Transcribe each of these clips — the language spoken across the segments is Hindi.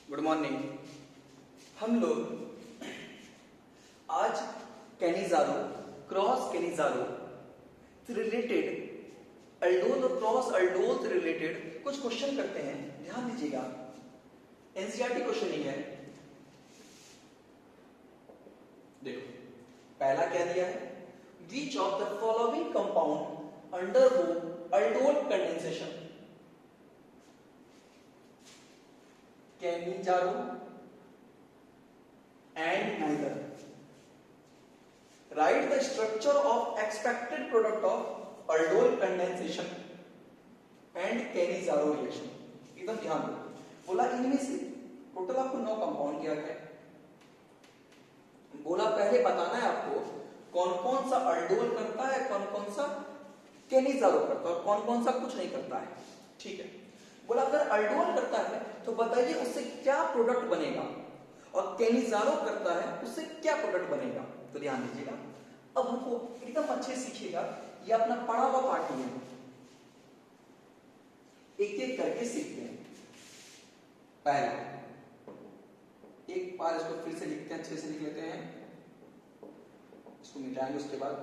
Good morning. हम लोग आज कैनिजारो क्रॉस कैनिजारो से रिलेटेड अल्डोल और क्रॉस अल्डोल से रिलेटेड कुछ क्वेश्चन करते हैं। ध्यान दीजिएगा, एनसीईआरटी क्वेश्चन ही है। देखो पहला क्या दिया है, which of the following compound undergo aldol condensation? Cannizzaro and neither. Write the structure of expected product of aldol condensation and Cannizzaro reaction. एकदम ध्यान दो, बोला इनमें से टोटल आपको 9 कंपाउंड दिया गया। बोला पहले बताना है आपको कौन कौन सा अल्डोल करता है, कौन कौन सा कैनिजारो करता है और कौन कौन सा कुछ नहीं करता है। ठीक है, बोला अगर अल्डोल करता है तो बताइए उससे क्या प्रोडक्ट बनेगा, और कैनिजारो करता है उससे क्या प्रोडक्ट बनेगा। तो ध्यान दीजिएगा, अब हमको एकदम अच्छे सीखिएगा, ये अपना पढ़ा हुआ पाठ ही है, एक एक करके सीखते हैं। पहला एक बार इसको फिर से लिखते हैं, अच्छे से लिख लेते हैं, इसको मिटाएंगे उसके बाद।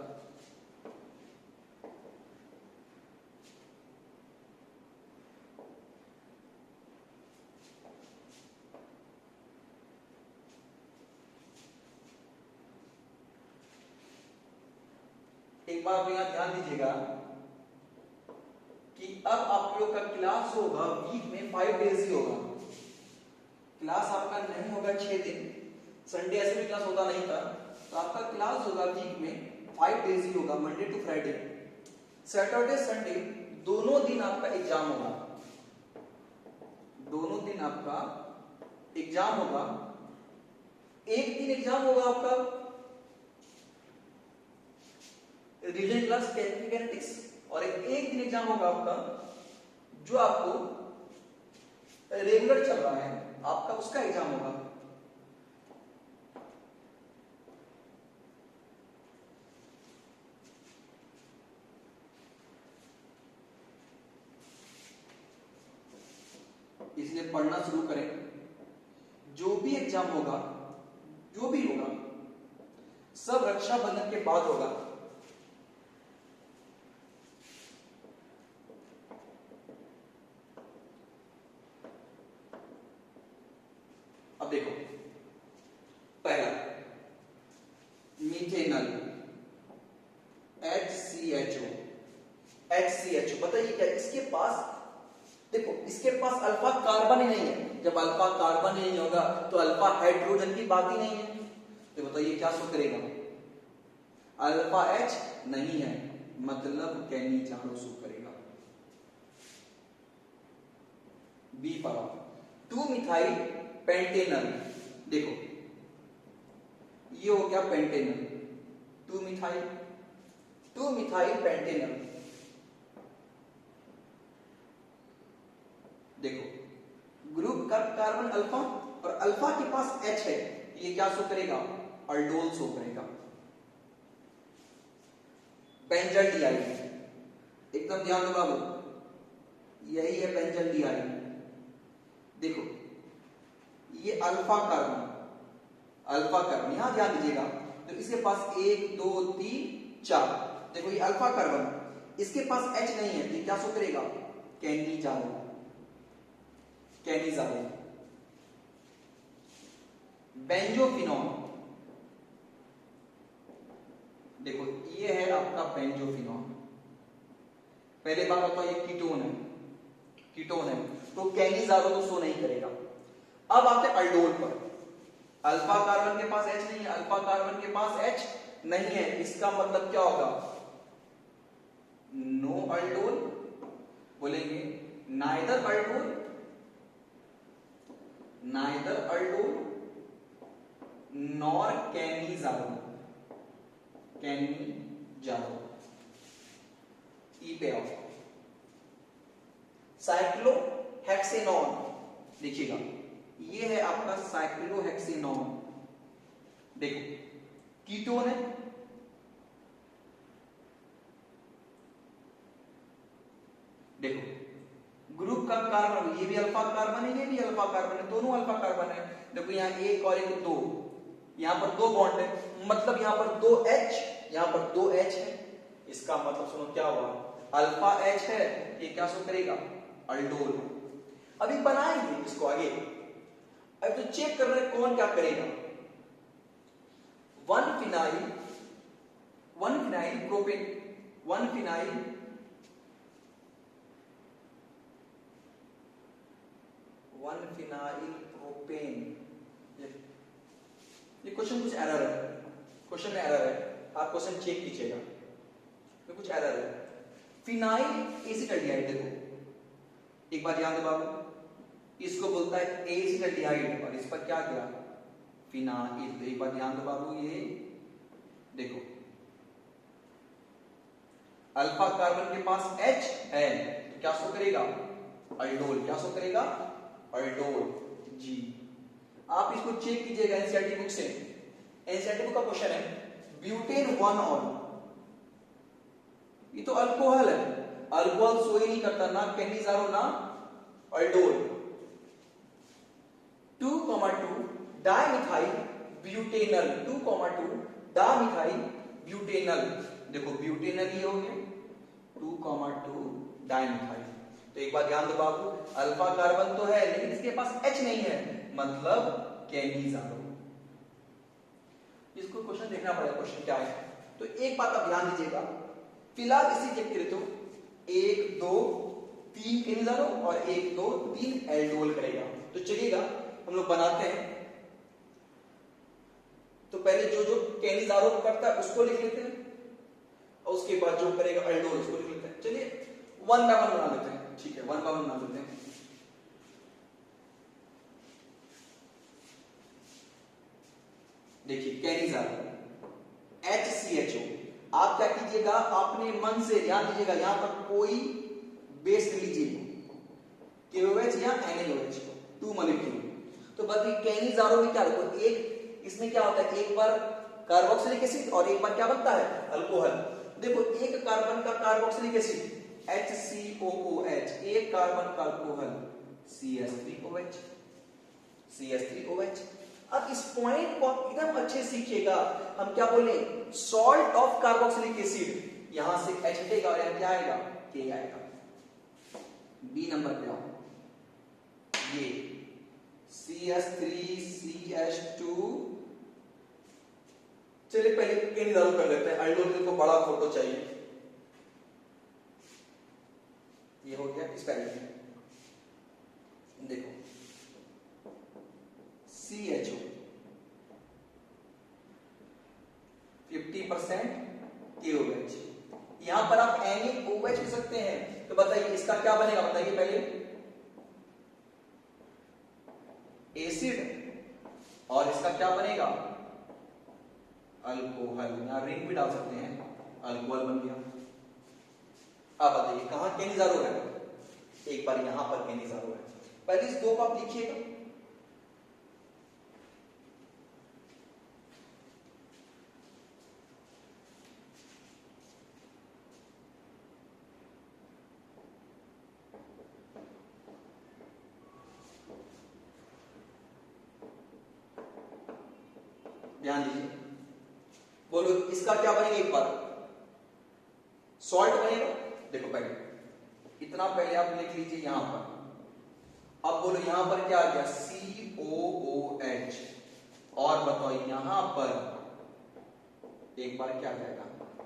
एक बार यहां ध्यान दीजिएगा कि अब आप लोग का क्लास होगा वीक में 5 डेज ही होगा। क्लास आपका नहीं होगा 6 दिन, संडे ऐसे भी क्लास होता नहीं था, तो आपका क्लास होगा वीक में 5 डेज ही होगा, Monday to Friday. Saturday Sunday दोनों दिन आपका एग्जाम होगा, दोनों दिन आपका एग्जाम होगा। एक दिन एग्जाम होगा आपका रीजन क्लास कैनेटिक्स, और एक दिन एग्जाम होगा आपका जो आपको रेगुलर चल रहा है आपका, उसका एग्जाम होगा। इसलिए पढ़ना शुरू करें। जो भी एग्जाम होगा, जो भी होगा, सब रक्षाबंधन के बाद होगा। अब देखो, पहला मीथेनल HCHO, बताइए क्या इसके पास, देखो इसके पास अल्फा कार्बन ही नहीं है। जब अल्फा कार्बन ही नहीं होगा तो अल्फा हाइड्रोजन की बात ही नहीं है। तो बताइए क्या शो करेगा, अल्फा H नहीं है, मतलब कैनिजारो शो करेगा। बी पर 2 मिथाइल पेंटेनल, देखो ये हो गया पेंटेनल, 2 मिथाइल पेंटेनल। देखो ग्रुप का कार्बन अल्फा और अल्फा के पास H है, ये क्या शो करेगा, अल्डोल शो करेगा। बेंजल डीआईडी, एकदम ध्यान दो बाबू, यही है बेंजल डीआईडी। देखो ये अल्फा कार्बन यहां ध्यान दीजिएगा, तो इसके पास 1 2 3 4, देखो ये अल्फा कार्बन, इसके पास H नहीं है, तो क्या शो करेगा, कैनिजारो। बेंजोफिनॉल, देखो ये है आपका बेंजोफिनॉल। पहले बात बताओ, ये कीटोन है, तो कैनिजारो तो शो नहीं करेगा। अब आते अल्डोल पर, अल्फा कार्बन के पास H नहीं है, अल्फा कार्बन के पास H नहीं है, इसका मतलब क्या होगा, नो अल्डोल, बोलेंगे नाइदर अल्डोल नॉर कैनिजारो। ई पे आओ, साइक्लोहेक्सेनॉन, देखिएगा ये है आपका साइक्लोहेक्सेनॉन। देखो कीटोन है, देखो ग्रुप का कार्बन, ये भी अल्फा कार्बन है, ये भी अल्फा कार्बन है, दोनों अल्फा कार्बन है। देखो यहाँ एक और एक दो, यहाँ पर दो बॉन्ड है, मतलब यहाँ पर दो H, यहाँ पर दो H है। इसका मतलब सुनो क्या हुआ, अल्फा H है, ये क्या शो करेगा, अल्डोल। अभी बनाएंगे इसको आगे, अब तो चेक कर रहे कौन क्या करेगा। 1 फिनाइल प्रोपेन, 1 फिनाइल प्रोपेन। ये क्वेश्चन कुछ एरर है, क्वेश्चन में एरर है, आप क्वेश्चन चेक कीजिएगा, तो कुछ एरर है। फिनाइल एसिटाल्डिहाइड, देखो एक बार याद है बाबू, इसको बोलता है एसिटाल्डिहाइड और इस पर क्या किया, फिनाइल। तो एक बार ध्यान दो बाबू, ये देखो अल्फा कार्बन के पास H है तो क्या शो करेगा, अल्डोल। क्या शो करेगा, अल्डोल जी। आप इसको चेक कीजिएगा एनसीईआरटी बुक से, एनसीईआरटी बुक का क्वेश्चन है, ब्यूटेन 1 ऑन, ये तो अल्कोहल है, अल्कोहल शो ही नहीं करता, ना कैनिजारो ना aldol. 2,2 dimethyl butanal, 2,2 dimethyl butanal. देखो ब्यूटेनल ये हो गया, 2,2 डाइमिथाइल। तो एक बार ध्यान दो बाबू, अल्फा कार्बन तो है लेकिन इसके पास H नहीं है, मतलब कैनिजारो। इसको क्वेश्चन देखना पड़ेगा, क्वेश्चन क्या है। तो एक बात आप ध्यान दीजिएगा, फिलहाल इसी चेक करें तो 1 2 3 कैनिजारो और 1 2 3 एल्डोल करेगा। तो चलिएगा हम लोग बनाते हैं। तो पहले जो जो कैनिजारो करता है उसको लिख लेते हैं और उसके बाद जो करेगा अल्डोल उसको लिख लेते हैं। चलिए 1 बाय 1 बना लेते हैं, ठीक है 1 बाय 1 बना लेते हैं। देखिए कैनिजारो HCHO, आप क्या कीजिएगा, अपने मन से ध्यान दीजिएगा, यहां पर कोई बेस लीजिए, KOH या NaOH, 2 मॉलिक्यूल। तो बताइए कैनिजारो में क्या रखो, एक इसमें क्या होता है, एक बार कार्बोक्सिलिक एसिड और एक बार क्या बनता है, अल्कोहल। देखो एक कार्बन का कार्बोक्सिलिक एसिड HCOOH, एक कार्बन का अल्कोहल CH3OH, CH3OH। अब इस पॉइंट को एकदम अच्छे सीखिएगा, हम क्या बोले, सॉल्ट ऑफ कार्बोक्सिलिक एसिड, यहां से H हटेगा और यहां क्या आएगा, K आएगा। बी नंबर पे आओ, ये CH3CH2। चलिए पहले कैनिजारो कर लेते हैं, अल्डोल को बड़ा फोटो चाहिए। ये हो गया इस पहले में, देखो CHO 50% KOH, यहां पर आप NaOH लिख सकते हैं। तो बताइए इसका क्या बनेगा, बताइए पहले, एसिड और इसका क्या बनेगा, अल्कोहल। यहां रिंग भी डाल सकते हैं, अल्कोहल बन गया। अब बताइए कहां कैनिजारो है, एक बार यहां पर कैनिजारो है। पहले इस दो को आप लिखिएगा, ध्यान दीजिए, बोलो इसका क्या बनेगा, एक बार सॉल्ट बनेगा। देखो पहले इतना पहले आप लिख लीजिए यहां पर, अब बोलो यहां पर क्या आ गया, COOH, और बताओ यहां पर एक बार क्या आ जाएगा,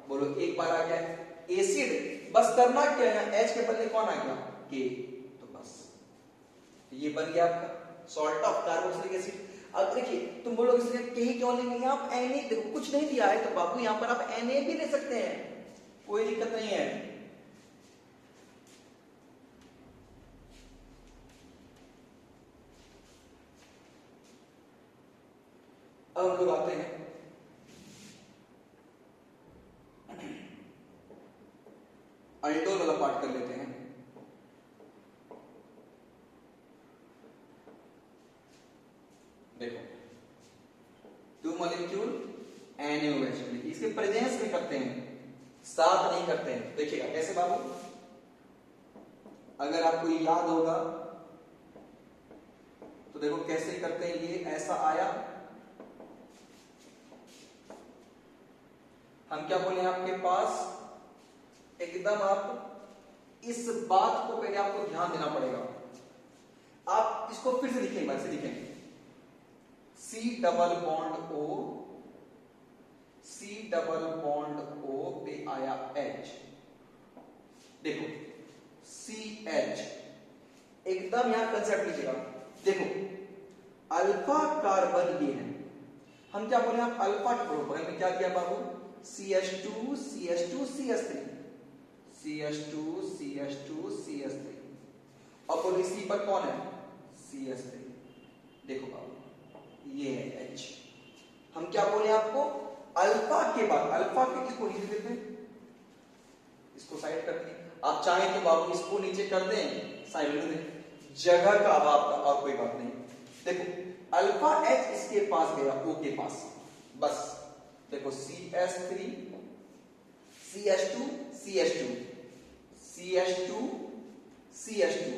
बोलो एक बार आ गया एसिड, बस करना क्या है, H के बदले कौन आ गया, K। तो बस ये बन गया आपका सॉल्ट ऑफ कार्बोक्सिलिक एसिड। अब देखिए तुम बोलोगे इसलिए K क्यों लेंगे, आप Na, देखो कुछ नहीं दिया है तो बाबू यहां पर आप Na भी ले सकते हैं, कोई दिक्कत नहीं है। अब हम लोग आते हैं अल्डोल वाला पार्ट कर लेते हैं। देखो 2 मॉलिक्यूल NaOH, इसके प्रेजेंस में करते हैं, साथ नहीं करते हैं। देखिएगा कैसे बाबू, अगर आपको ये याद होगा तो देखो कैसे करते हैं, ये ऐसा आया, हम क्या बोले आपके पास एकदम, आप इस बात को पहले आपको ध्यान देना पड़ेगा। आप इसको फिर से लिखेंगे, ऐसे लिखेंगे C double bond O, C double bond O पे आया H, देखो CH, एकदम यहां कंसेप्ट लीजिएगा। देखो अल्फा कार्बन ये है, हम क्या बोले, आप अल्फा के बगल में क्या दिया बाबू, CH2 CH2 CH3, CH2 CH2 CH3, और बोलो C पर कौन है, CH3। देखो बाबू ये है H। हम क्या बोले आपको, अल्फा के बाद, अल्फा के किसको नीचे देते हैं, इसको साइड कर दें, आप चाहें तो बाबू इसको नीचे कर दें, साइड में दें, जगह का अभाव का और कोई बात नहीं। देखो अल्फा H इसके पास गया O के पास, बस देखो CH3 CH2 CH2 CH2 CH2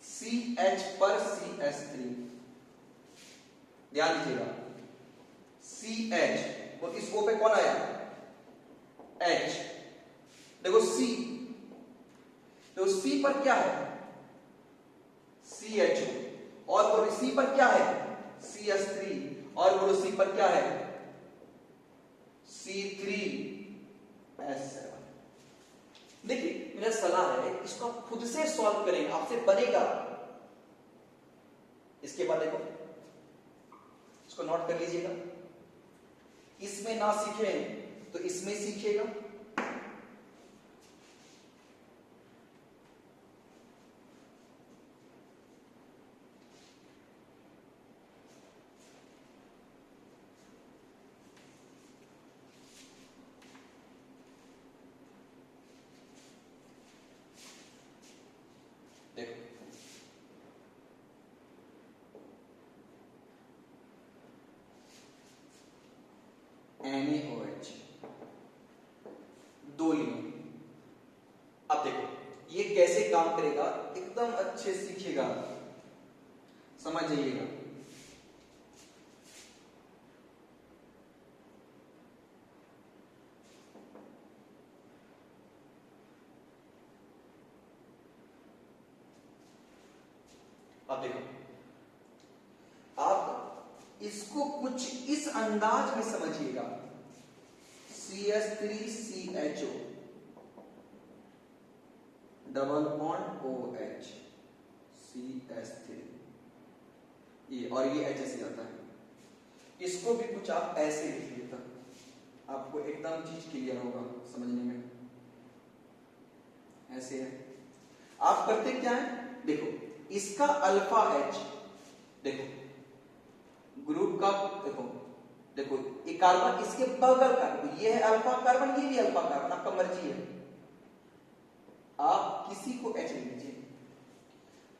CH पर CH3, ध्यान दीजिएगा CH, और इस O पे कौन आया, H। देखो C, तो C पर क्या है, CHO, और बोलो C पर क्या है, CH3, और बोलो C पर क्या है, C3H7। देखिए मेरा सलाह है, इसको आप खुद से सॉल्व करेंगे, आपसे बनेगा। इसके बाद देखो इसको नोट कर लीजिएगा, इसमें ना सीखे तो इसमें सीखेगा। देखो NaOH, दो लीन। अब देखो ये कैसे काम करेगा, एकदम अच्छे सीखिएगा, समझ जाइएगा। अब देखो आप इसको कुछ इस अंदाज में समझिएगा, CH3CHO double bond OH CH3, ये और ये H ऐसे जाता है। इसको भी कुछ आप ऐसे लिखिए तक आपको एकदम चीज क्लियर होगा समझने में। ऐसे है, आप करते क्या है, देखो इसका अल्फा H, देखो ग्रुप का, देखो देखो ये कार्बन इसके बगल का, ये है अल्फा कार्बन, ये भी अल्फा कार्बन, आपका मर्जी है, आप किसी को H लिख लीजिए।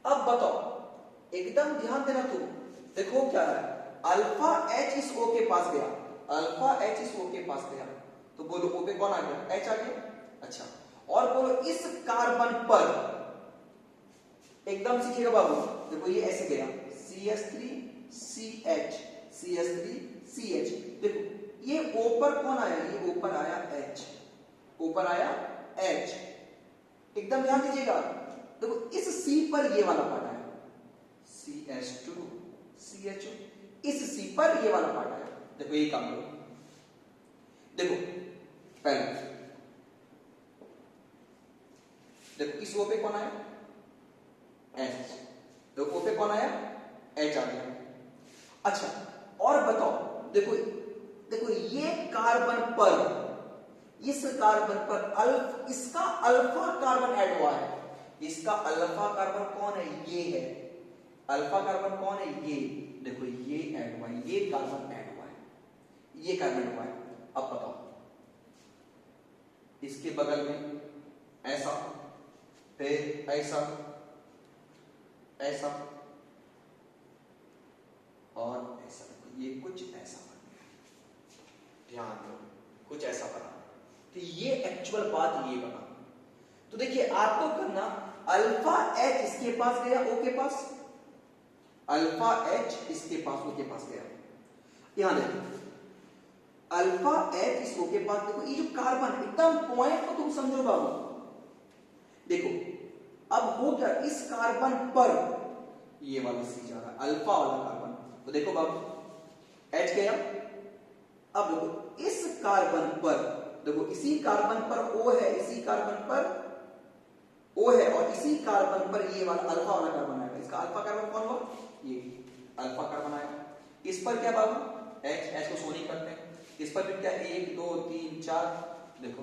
अब बताओ, एकदम ध्यान देना तुम, देखो क्या है, अल्फा H इस O के पास गया, अल्फा H इस O के पास गया, तो बोलो O पे कौन आ गया, H आ गया। अच्छा, और बोलो इस कार्बन पर, एकदम सीखिएगा बाबू, देखो ये ऐसे गया CH3 CH CH3 CH, देखो ये O पर कौन आया, ये O पर आया H, O पर आया H, एकदम ध्यान दीजिएगा। देखो इस C पर ये वाला पार्ट आया CH2 CHO, इस C पर ये वाला पार्ट आया, देखो ये काम करो। देखो पहले देखो इस O पे कौन आया H, देखो O पे कौन आया H आ गया। अच्छा और बताओ, देखो देखो ये कार्बन पर, इस कार्बन पर इसका अल्फा कार्बन ऐड हुआ है, इसका अल्फा कार्बन कौन है, ये है अल्फा कार्बन, कौन है ये, देखो ये ऐड हुआ है, ये कार्बन ऐड हुआ है, ये कार्बन हुआ है। अब बताओ इसके बगल में ऐसा, फिर ऐसा ऐसा और ऐसा, ये कुछ ऐसा बन गया, ध्यान दो कुछ ऐसा बना, तो ये एक्चुअल बात ये बना। तो देखिए आपको करना अल्फा एच इसके पास गया ओ के पास, अल्फा एच इसके पास ओ के पास गया। यहां देखो अल्फा एच इस ओ के पास, देखो ये जो कार्बन एकदम पॉइंट को तुम समझो बाबू। देखो अब हो गया इस कार्बन पर ये वाला सी जा रहा है, अल्फा वाला कार्बन। तो देखो बाबू एच गया, अब देखो इस कार्बन पर, देखो इसी कार्बन पर O है, इसी कार्बन पर O है और इसी कार्बन पर ये वाला अल्फा वाला कार्बन आएगा। इसका अल्फा कार्बन कौन हुआ? ये अल्फा कार्बन आएगा। इस पर क्या बाबू? H, H को सोनी करते हैं। इस पर भी क्या 1 2 3 4, देखो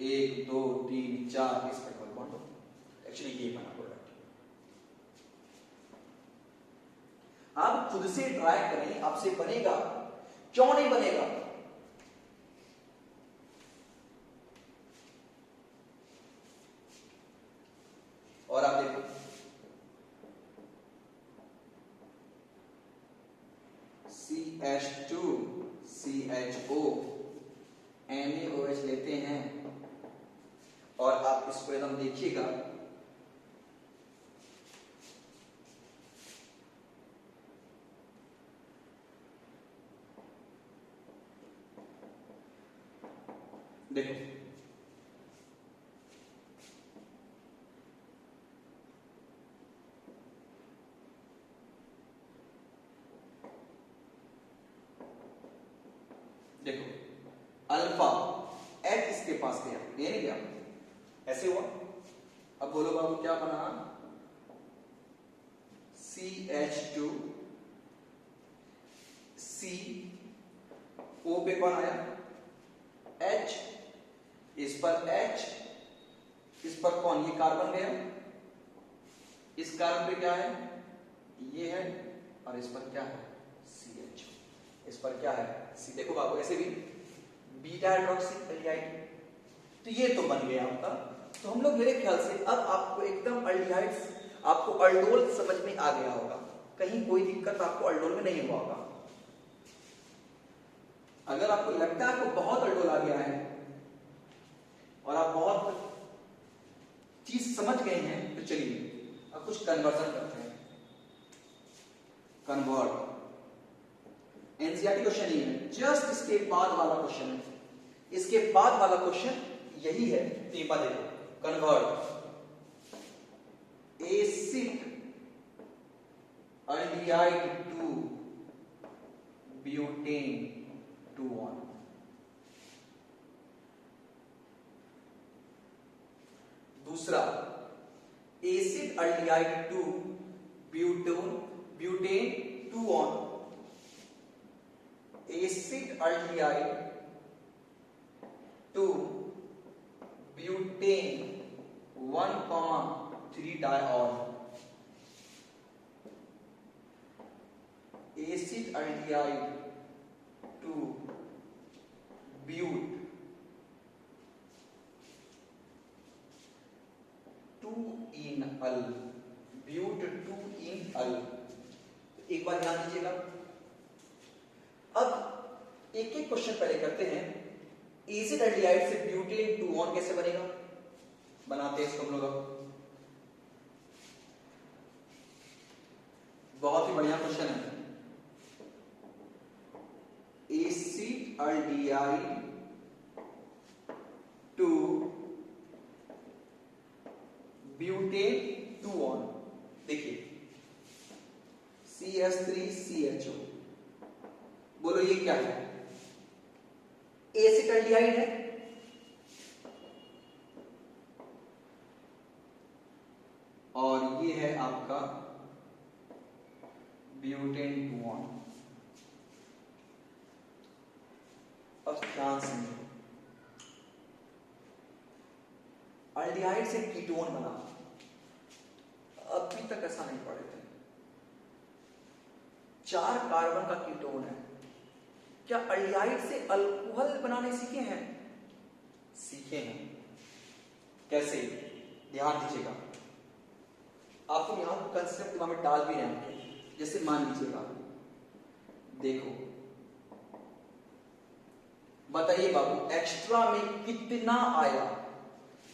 1 2 3 4, इस पर डबल बॉन्ड हो, एक्चुअली ये बना प्रोडक्ट। आप खुद से ट्राई करें, आपसे बनेगा? क्यों नहीं बनेगा? और आप देखो CH2 CHO NaOH लेते हैं और आप इसको एकदम देखिएगा, देखो देखो अल्फा एच इसके पास गया, ये नहीं गया, ऐसे हुआ। अब बोलो बाबू क्या बना? CH2 C O पे कौन आया? H, इस पर H, इस पर कौन? ये कार्बन गया, इस कार्बन पे क्या है? ये है, और इस पर क्या है? CH, इस पर क्या है? C। देखो बाबू ऐसे भी बीटा हाइड्रोक्सी एल्डिहाइड, तो ये तो बन गया आपका। तो हम लोग मेरे ख्याल से अब आपको एकदम अल्डिहाइड्स, आपको अल्डोल समझ में आ गया होगा, कहीं कोई दिक्कत आपको अल्डोल में नहीं हुआ होगा। अगर आपको लगता है आपको बहुत अल्डोल आ गया है और आप बहुत चीज समझ गए हैं, तो चलिए अब कुछ कन्वर्जन करते हैं। कन्वर्ट एनसीईआरटी क्वेश्चन ही है, जस्ट इसके बाद वाला क्वेश्चन है, इसके बाद वाला क्वेश्चन यही है। टीपा देखो, convert acid aldehyde to butane 2-1। दूसरा acid aldehyde to butane 2-1, acid aldehyde to butane 1,3 diol, acid aldehyde to but 2-इन-अल, ब्यूट 2-इन-अल। एक बार ध्यान दीजिएगा। अब एक एक क्वेश्चन पहले करते हैं। एसिड अल्डिहाइड से ब्यूटेन 2-1 कैसे बनेगा? बनाते हैं इसको हम लोग। बहुत ही बढ़िया क्वेश्चन है। एसिड अल्डिहाइड टू ब्यूटेन 2-1, देखिए CH3CHO, बोलो ये क्या है? एसिड अल्डिहाइड है, और ये है आपका ब्यूटेन 2-1। अब ध्यान समझो, अल्डिहाइड से कीटोन बना, अभी तक ऐसा नहीं पढ़े थे। 4 कार्बन का कीटोन है। क्या अल्डिहाइड से अल्कोहल बनाने सीखे हैं? सीखे हैं। कैसे? ध्यान दीजिएगा, आपको यहां कंसेप्ट दिमाग में डाल भी रहे हैं। जैसे मान लीजिएगा, देखो बताइए बाबू एक्स्ट्रा में कितना आया?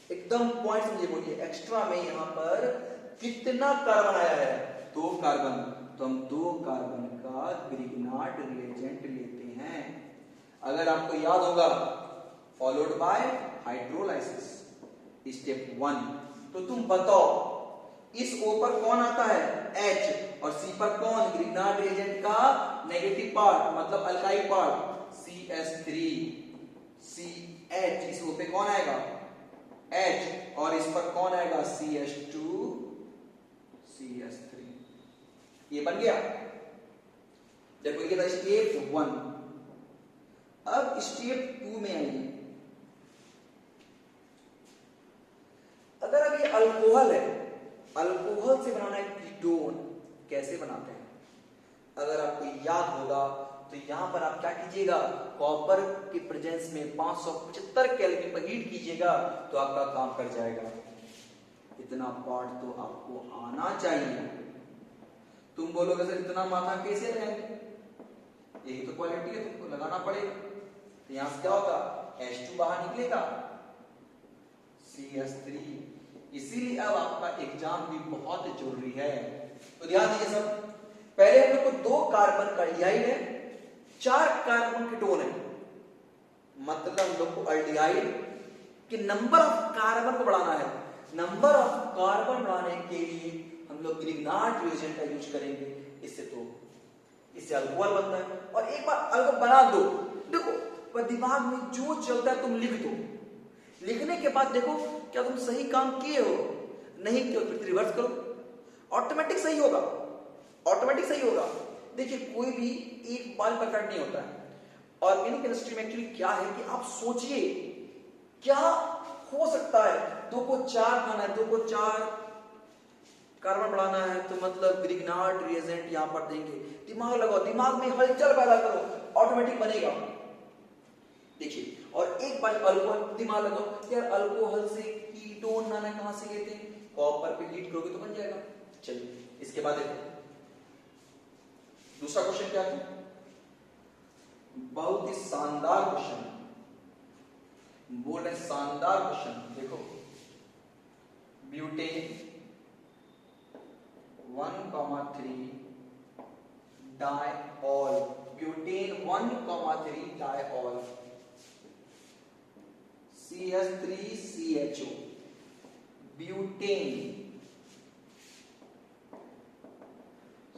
एकदम पॉइंट समझे बोलिए, एक्स्ट्रा में यहाँ पर कितना कार्बन आया है? 2 कार्बन। तो हम 2 कार्बन का ग्रिग्नार्ड रिएजेंट लेते हैं। अगर आपको याद होगा, फॉलोड बाय हाइड्रोलाइसिस स्टेप 1। तो तुम बताओ इस O पर कौन आता है? H। और C पर कौन? ग्रिग्नार्ड रिएजेंट का नेगेटिव पार्ट, मतलब अल्काइल पार्ट, CH3 CH। इस O पे कौन आएगा? H। और इस पर कौन आएगा? CH2 CH3। ये बन गया। देखो ये था स्टेप 1। अब स्टेप 2 में आइए। अगर अब ये अल्कोहल है, अल्कोहल से बनाना है कीटोन, कैसे बनाते हैं? अगर आपको याद होगा तो यहां पर आप क्या कीजिएगा, कॉपर के प्रेजेंस में 575 केल्विन पर हीट कीजिएगा तो आपका काम कर जाएगा। इतना पार्ट तो आपको आना चाहिए। तुम बोलोगे सर इतना माथा कैसे लगाएंगे? यही तो क्वालिटी है, तुमको लगाना पड़ेगा। तो यहां से क्या होगा, H2 बाहर निकलेगा, CH3। इसीलिए अब आपका एग्जाम भी बहुत जरूरी है। तो ध्यान दीजिए सब, पहले हम लोग को 2 कार्बन का एल्डिहाइड है, 4 कार्बन कीटोन है। मतलब हम लोग को एल्डिहाइड के नंबर ऑफ कार्बन को बढ़ाना है। नंबर ऑफ कार्बन बढ़ाने के लिए हम लोग ग्रिग्नार्ड रिएजेंट का यूज करेंगे। इससे अल्कोहल बनता है। और एक बार अल्कोहल बना दो, देखो पर दिमाग में जो चलता है तुम लिख दो। लिखने के बाद देखो क्या तुम सही काम किए हो, नहीं किए फिर रिवर्स करो, ऑटोमेटिक सही होगा, ऑटोमेटिक सही होगा। देखिए कोई भी एक बार परफेक्ट नहीं होता है। ऑर्गेनिक केमिस्ट्री में एक्चुअली क्या है कि आप सोचिए क्या हो सकता है। 2 को 4 बनाना है, 2 को 4 कार्बन बढ़ाना है, तो मतलब ग्रिग्नार्ड रिएजेंट यहां पर देंगे। दिमाग लगाओ, दिमाग में हलचल पैदा करो, ऑटोमेटिक बनेगा। देखिए और एक बार अल्कोहल, दिमाग लगाओ यार अल्कोहल से कीटोन बनाना कहां से लेते हैं? कॉपर पे हीट करोगे तो बन जाएगा। चलिए इसके बाद देखो दूसरा क्वेश्चन क्या था, बहुत ही शानदार क्वेश्चन, बोल रहे शानदार क्वेश्चन। देखो butane 1,3 diol, butane 1,3 diol, CH3CHO, butane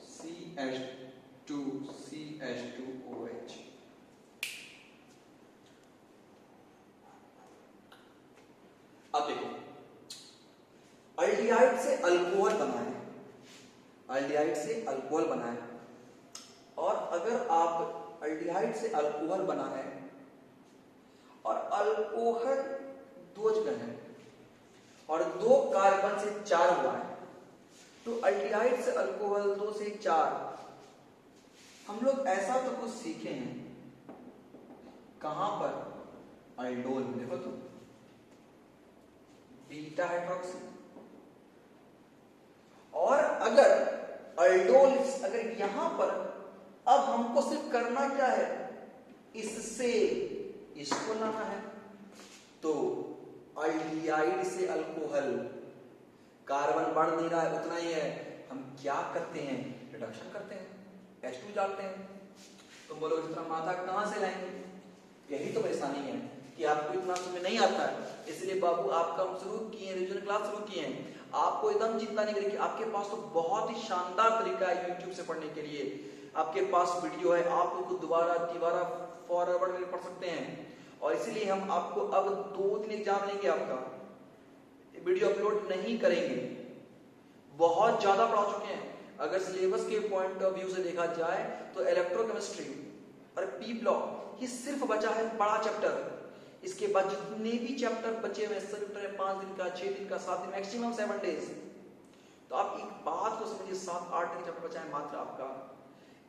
CH2CH2OH। अब देखो अल्डिहाइड से अल्कोहल बना है, अल्डिहाइड से अल्कोहल बना है। और अगर आप अल्डिहाइड से अल्कोहल बना है और अल्कोहल 2 जगह है और 2 कार्बन से 4 हुआ है, तो अल्डिहाइड से अल्कोहल 2 से 4। हम लोग ऐसा तो कुछ सीखे हैं, कहां पर? अल्डोल में। देखो तो बीटा हाइड्रोक्सी। और अगर अल्डोल अगर यहां पर, अब हमको सिर्फ करना क्या है, इससे इसको लाना है। तो अल्डिहाइड से अल्कोहल, कार्बन बढ़ नहीं रहा है, उतना ही है, हम क्या करते हैं, रिडक्शन करते हैं, H2 डालते हैं। तुम बोलो इतना माथा कहां से लाएंगे? यही तो परेशानी है कि आपको इतना समझ नहीं आता है। इसलिए बाबू आपका हम शुरू किए, रिवीजन क्लास शुरू किए हैं। आपको एकदम चिंता नहीं करेगी, आपके पास तो बहुत ही शानदार तरीका है यूट्यूब से पढ़ने के लिए। आपके पास वीडियो है, आप उसको दोबारा फॉरवर्ड में पढ़ सकते हैं। और इसीलिए हम आपको अब 2 दिन एग्जाम लेंगे, आपका वीडियो अपलोड नहीं करेंगे, बहुत ज्यादा पढ़ा चुके हैं। अगर सिलेबस के पॉइंट ऑफ व्यू से देखा जाए तो इलेक्ट्रोकेमिस्ट्री और पी ब्लॉक ये सिर्फ बचा है बड़ा चैप्टर। इसके बाद जितने भी चैप्टर बचे हुए सब चैप्टर है 5 दिन का, 6 दिन का, 7 दिन, मैक्सिमम 7 डेज। तो आप एक बात को समझिए, 7-8 दिन चैप्टर बचा है मात्र आपका।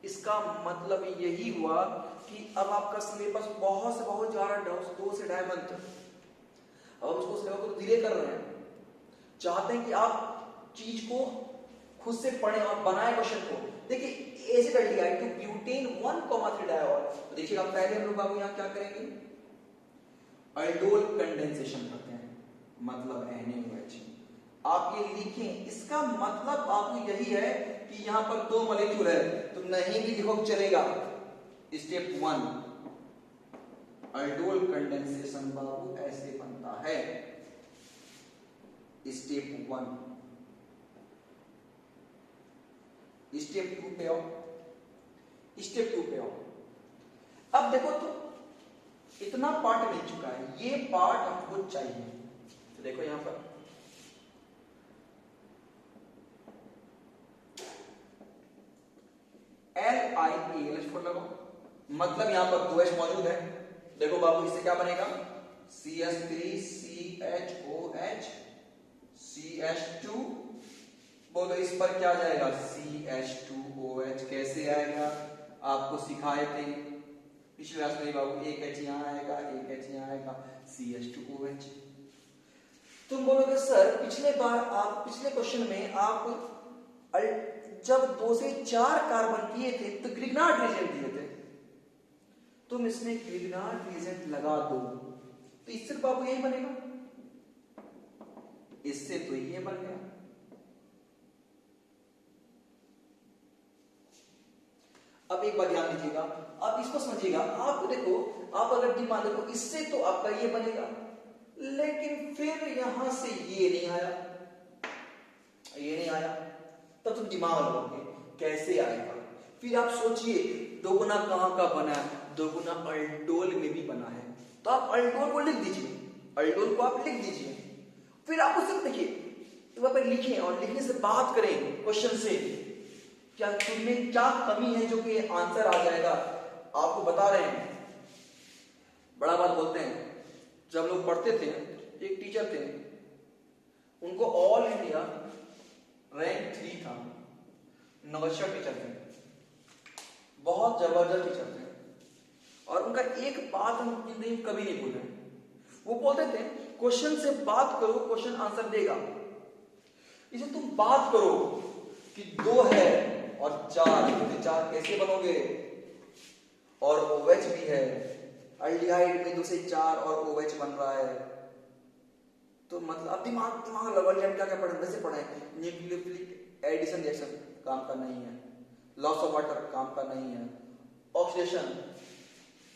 इसका मतलब यही हुआ कि अब आपका सिलेबस बहुत से बहुत ज्यादा 2 से 2.5 मंथ, अब उसको सिलेबस को धीरे कर रहे हैं। चाहते हैं कि आप चीज को खुद से पढ़ें और बनाए क्वेश्चन को। देखिए एसिड एल्डिहाइड टू ब्यूटेन 1,3 डायऑल। तो देखिए आप पहले हम लोग बाबू यहां क्या करेंगे, अल्डोल कंडेंसेशन करते हैं। मतलब NaOH। आप ये लिखें, इसका मतलब आपको यही है कि यहां पर दो मॉलिक्यूल है, तो नहीं भी लिखो चलेगा। स्टेप 1 अल्डोल कंडेंसेशन बाबू ऐसे बनता है। स्टेप 1। स्टेप 2 पे आओ। स्टेप 2 पे आओ। अब देखो तो इतना पार्ट मिल चुका है, ये पार्ट हमको चाहिए। तो देखो यहां पर LiAlH4 लगाओ, मतलब यहां पर 2H मौजूद है। देखो बाबू इससे क्या बनेगा, CH3CHOH CH2। बोलो इस पर क्या जाएगा, CH2OH। कैसे आएगा, आपको सिखाए थे पिछले क्लास में बाबू, एक H यहां आएगा, एक H यहां आएगा, CH2OH। तुम बोलोगे सर पिछले क्वेश्चन में आप जब 2 से 4 कार्बन किए थे तो ग्रिग्नार्ड रिएजेंट दिए थे, तुम इसमें ग्रिग्नार्ड रिएजेंट लगा दो तो इससे बाबू यही बनेगा, इससे तो ये बन गया। अब एक बात ध्यान दीजिएगा, आप इसको समझिएगा। आप देखो, आप अगर दिमाग देखो, इससे तो आपका ये बनेगा, लेकिन फिर यहां से ये नहीं आया, ये नहीं आया, तब तुम दिमाग लगाओगे कैसे आएगा। फिर आप सोचिए दोगुना कहां का बना है, दोगुना अल्डोल में भी बना है, तो आप अल्डोल को लिख दीजिए, अल्डोल को आप लिख दीजिए। फिर आप उससे देखिए, वहां पर लिखें और लिखने से बात करें क्वेश्चन से, क्या तुम्हें क्या कमी है जो कि आंसर आ जाएगा। आपको बता रहे हैं, बड़ा बात बोलते हैं। जब लोग पढ़ते थे, एक टीचर थे, उनको ऑल इंडिया रैंक 3 था, नवश्वर टीचर थे, बहुत जबरदस्त टीचर थे। और उनका एक बात हम जिंदगी में कभी नहीं भूले, वो बोलते थे क्वेश्चन से बात करो, क्वेश्चन आंसर देगा। इसे तुम बात करो कि 2 है और 4, तो 4 कैसे बनोगे, और OH भी है, अल्डिहाइड में 2 से 4 और OH बन रहा है, तो मतलब अब दिमाग लगल जाए, क्या क्या पढ़े, वैसे पढ़े। न्यूक्लियोफिलिक एडिशन रिएक्शन काम का नहीं है, लॉस ऑफ वाटर काम का नहीं है, ऑक्सीडेशन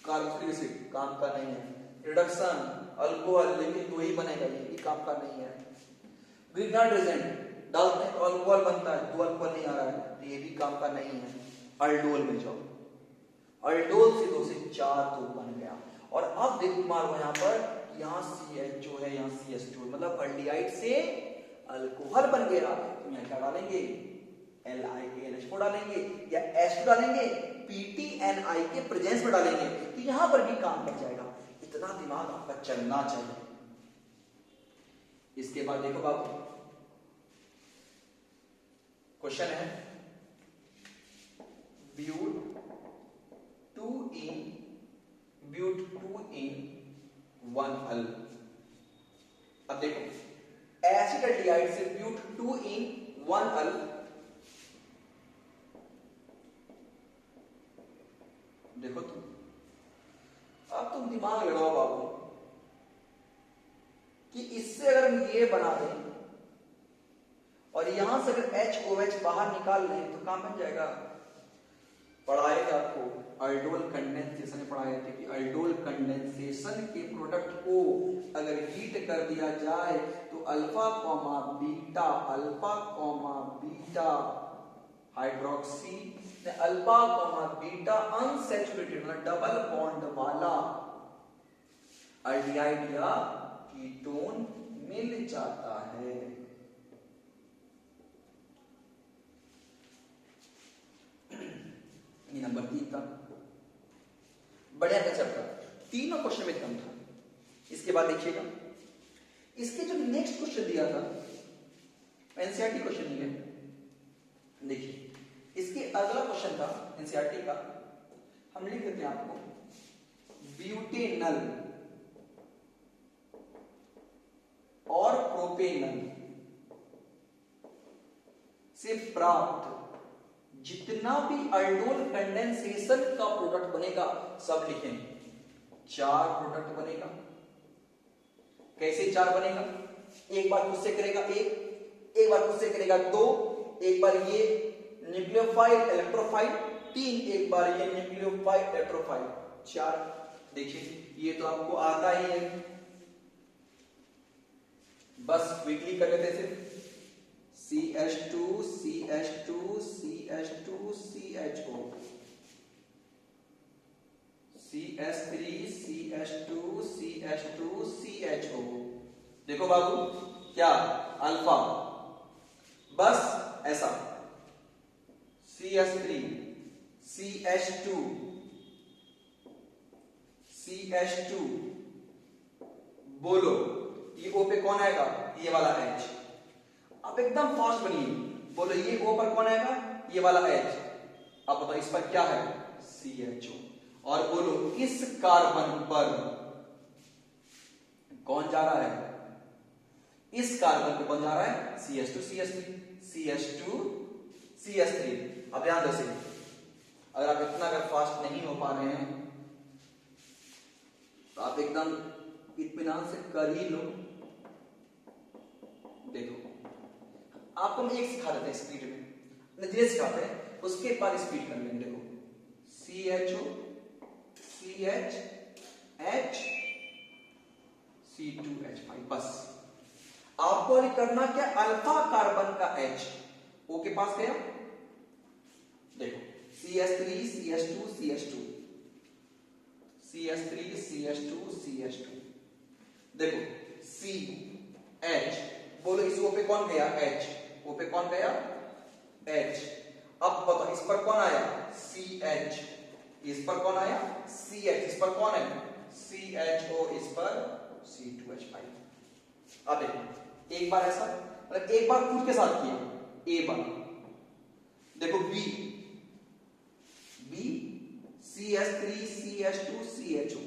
कार्बोक्सिलिक एसिड काम का नहीं है, रिडक्शन अल्कोहल लेकिन 2 ही बनेगा, ये भी काम का नहीं है। ग्रिग्नार्ड रिएजेंट डालते हैं तो अल्कोहल बनता है, 2 अल्कोहल नहीं आ रहा है, तो ये भी काम का नहीं है। अल्डोल में जाओ, अल्डोल से 2 से 4 तो बन गया। और अब देखो मारो यहाँ पर, यहाँ CHO है, यहाँ CH2, मतलब अल्डिहाइड से अल्कोहल बन गया। तो यहाँ क्या डालेंगे, LiAlH4 डालेंगे या H2 डालेंगे, PTNI के प्रेजेंस में डालेंगे, तो यहां पर भी काम कर जाएगा। इतना दिमाग आपका चलना चाहिए। इसके बाद देखो बाबू, क्वेश्चन है ब्यूट 2 in 1 अब देखो एसिड एल्डिहाइड से ब्यूट 2 in 1 देखो अब तुम दिमाग लगाओ बाबू कि इससे अगर हम ये बना दें और यहां से अगर HOH बाहर निकाल लें तो काम बन जाएगा। पढ़ाए थे आपको अल्डोल कंडेंसेशन में, पढ़ाए थे कि अल्डोल कंडेंसेशन के प्रोडक्ट को अगर हीट कर दिया जाए तो alpha beta hydroxy alpha beta unsaturated मतलब डबल बॉन्ड वाला अल्डिहाइड या कीटोन मिल जाता है। ये नंबर 3 था, बढ़िया कंसेप्ट था, तीनों क्वेश्चन में कम था। इसके बाद देखिएगा, इसके जो नेक्स्ट क्वेश्चन दिया था एनसीईआरटी क्वेश्चन ही है, देखिए इसके अगला क्वेश्चन था एनसीईआरटी का, हम लिख देते हैं आपको ब्यूटेनल और प्रोपेनल से प्राप्त जितना भी अल्डोल कंडेंसेशन का प्रोडक्ट बनेगा सब लिखें। 4 प्रोडक्ट बनेगा। कैसे 4 बनेगा, एक बार खुद से करेगा एक बार खुद से करेगा 2, एक बार ये न्यूक्लियोफाइल इलेक्ट्रोफाइल 3, एक बार ये न्यूक्लियोफाइल इलेक्ट्रोफाइल 4। देखिए ये तो आपको आता ही है, बस क्विकली कर लेते हैं। CH2 CH2 CH2 CHO, CH3 CH2 CH2 CHO। देखो बाबू क्या अल्फा, बस ऐसा CH3 CH2 CH2, बोलो ये O पे कौन आएगा, ये वाला H। अब एकदम फास्ट बनिए, बोलो ये O पर कौन आएगा, ये वाला H। अब बताओ इस पर क्या है, CHO। और बोलो इस कार्बन पर कौन जा रहा है, इस कार्बन पे कौन जा रहा है, CH2 CH3 CH2 CH3। अब ध्यान दो, अगर आप इतना अगर फास्ट नहीं हो पा रहे हैं तो आप एकदम इत्मीनान से कर ही लो। देखो आपको हम एक सिखा देते हैं स्पीड में, धीरे सिखाते हैं, उसके बाद स्पीड कर लेंगे। देखो CHO CH H C2H5, बस आपको करना क्या, अल्फा कार्बन का H O के पास गया, देखो CH3 CH2 CH2 CH3 CH2 CH2, देखो CH, बोलो इस O पे कौन गया, H, O पे कौन गया, H। अब बताओ इस पर कौन आया, CH, इस पर कौन आया, CH, इस पर कौन है, CHO, इस पर C2H5। अब देखो एक बार ऐसा, मतलब एक बार खुद के साथ किया, A बार, देखो B CH3 CH2 CHO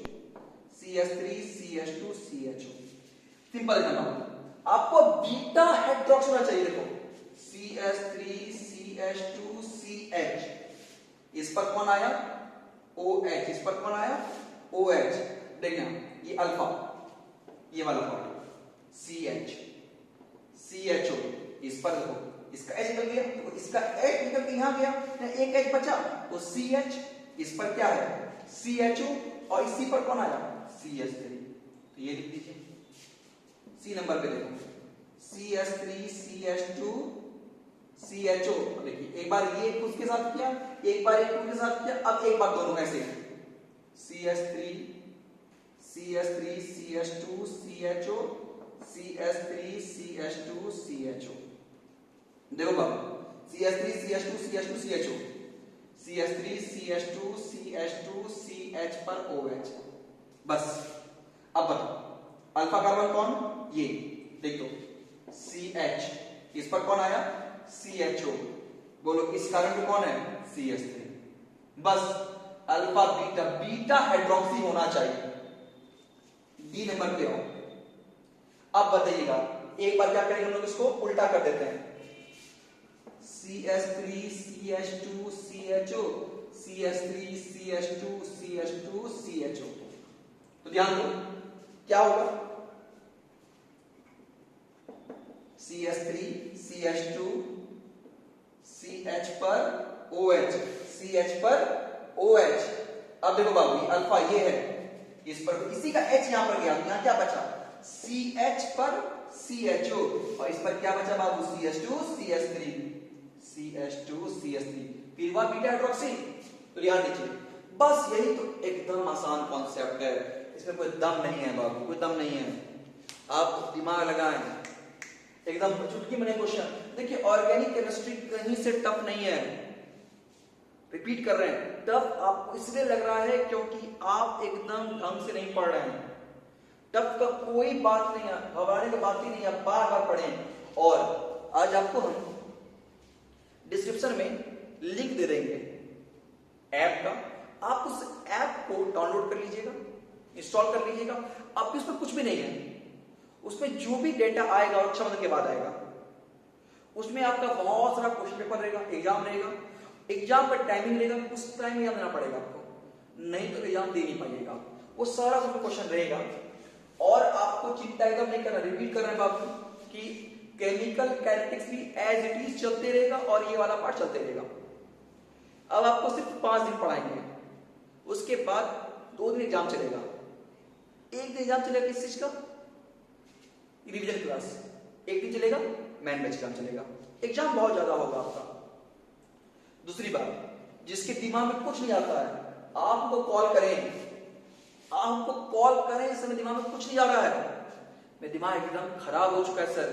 CH3 CH2 CHO, simple है ना। आपको बीटा हाइड्रोक्सी होना चाहिए, देखो CH3 CH2 CH, इस पर कौन आया, OH, इस पर कौन आया, OH। देखना ये अल्फा, ये वाला पार्ट CH CHO, इस पर देखो इसका H निकल गया, देखो इसका H निकल के यहां गया, एक H बचा तो CH, इस पर क्या है CHO, और इसी पर कौन आया CH3, तो ये लिख दीजिए। C नंबर पे देखो CH3 CH2 CHO, देखिए एक बार ये उसके साथ किया, एक बार एक उसके साथ किया, अब एक बार दोनों ऐसे CH3 CH2 CHO CH3 CH2 CHO। देखो बाबू CH3 CH2 CH2 CHO, CH3 CH2 CH2 CH पर OH, बस। अब बताओ अल्फा कार्बन कौन, ये देख दो CH, इस पर कौन आया CHO, बोलो इस कार्बन पे कौन है CH3, बस अल्फा बीटा, बीटा हाइड्रोक्सी होना चाहिए। डी नंबर पे आओ। अब बताइएगा एक बार क्या करेंगे हम लोग, इसको उल्टा कर देते हैं, CH3 CH2 CHO CH3 CH2 CH2 CHO। तो ध्यान दो क्या होगा, CH3 CH2 CH पर OH, CH पर OH। अब देखो बाबू अल्फा ये है, इस पर इसी का H यहां पर गया, यहां क्या बचा CH पर CHO, और इस पर क्या बचा बाबू CH2 CH3 CH2 CH3, फिर वह बीटा हाइड्रोक्सी। तो ध्यान दीजिए, बस यही तो एकदम आसान कॉन्सेप्ट है, इसमें कोई दम नहीं है बाबू, कोई दम नहीं है, आप दिमाग लगाएं, एकदम चुटकी में क्वेश्चन। देखिए ऑर्गेनिक केमिस्ट्री कहीं से टफ नहीं है, रिपीट कर रहे हैं, टफ आपको इसलिए लग रहा है क्योंकि आप एकदम ढंग से नहीं पढ़ रहे हैं। टफ का कोई बात नहीं है, घबराने की बात ही नहीं है, बार बार पढ़ें। और आज आपको हम डिस्क्रिप्शन में लिंक दे देंगे ऐप का, आप उस ऐप को डाउनलोड कर लीजिएगा, इंस्टॉल कर लीजिएगा। आपके उसमें कुछ भी नहीं है, उसमें जो भी डेटा आएगा और 6 महीने के बाद आएगा, उसमें आपका बहुत सारा क्वेश्चन पेपर रहेगा, एग्जाम रहेगा, एग्जाम पर टाइमिंग रहेगा, उस टाइम में देना पड़ेगा आपको, नहीं तो एग्जाम दे नहीं पाइएगा। वो सारा उसमें क्वेश्चन रहेगा, और आपको चिंता एकदम नहीं करना, रिपीट कर रहे हैं बाबू कि केमिकल कैरेक्टरिस्टिक्स भी एज इट इज चलते रहेगा और ये वाला पार्ट चलते रहेगा। अब आपको सिर्फ 5 दिन पढ़ाएंगे, उसके बाद 2 दिन एग्जाम चलेगा। एक दिन एग्जाम चलेगा किस चीज का, रिवीजन क्लास, एक दिन चलेगा मैन बैच एग्जाम चलेगा। एग्जाम बहुत ज्यादा होगा आपका। दूसरी बात, जिसके दिमाग में कुछ नहीं आता है आपको कॉल करें, आपको कॉल करें, इस समय दिमाग में कुछ नहीं आ रहा है, मेरा दिमाग एकदम खराब हो चुका है सर,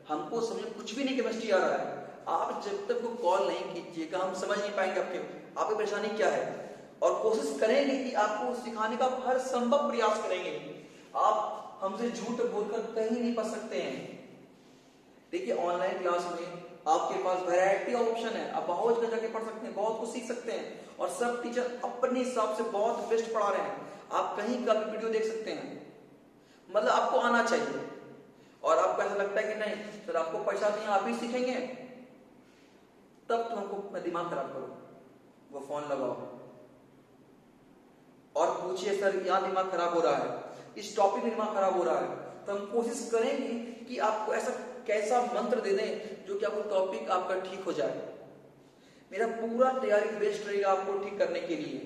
हमको समझ कुछ भी नहीं केमिस्ट्री आ रहा है। आप जब तक वो कॉल नहीं कीजिएगा हम समझ नहीं पाएंगे आपकी परेशानी क्या है, और कोशिश करेंगे कि आपको सिखाने का हर संभव प्रयास करेंगे। आप हमसे झूठ बोलकर कहीं नहीं पढ़ सकते हैं। देखिए ऑनलाइन क्लास में आपके पास वैरायटी ऑप्शन है, आप बहुत जगह जाके पढ़ सकते हैं, बहुत कुछ सीख सकते हैं, और सब टीचर अपने हिसाब से बहुत बेस्ट पढ़ा रहे हैं। आप कहीं का भी वीडियो देख सकते हैं, मतलब आपको आना चाहिए। और आपको ऐसा लगता है कि नहीं सर आपको पैसा नहीं आप ही सीखेंगे, तब तो हमको दिमाग खराब करो, वो फोन लगाओ और पूछिए सर यहाँ दिमाग खराब हो रहा है, इस टॉपिक में दिमाग खराब हो रहा है, तो हम कोशिश करेंगे कि आपको ऐसा कैसा मंत्र दे दें जो कि आपको टॉपिक आपका ठीक हो जाए। मेरा पूरा तैयारी बेस्ट रहेगा आपको ठीक करने के लिए,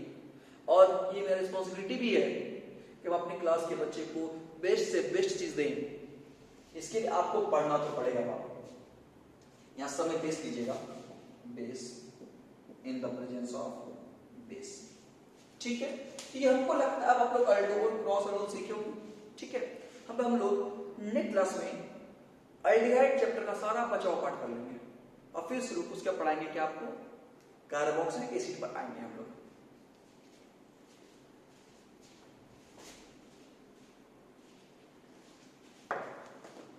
और ये मेरा रिस्पॉन्सिबिलिटी भी है कि हम अपने क्लास के बच्चे को बेस्ट से बेस्ट चीज दें। इसके लिए आपको पढ़ना तो पड़ेगा बाबा। यहां समय बेस कीजिएगा, base in the presence of base, ठीक है। ये हमको लगता है अब आप लोग अल्डोल क्रॉस अल्डोल सीखे होंगे, ठीक है। अब हम लोग नेक्स्ट क्लास में एल्डिहाइड चैप्टर का सारा बचाव पाठ कर लेंगे, और फिर शुरू उसका पढ़ाएंगे कि आपको कार्बोक्सिलिक एसिड पर आएंगे हम लोग।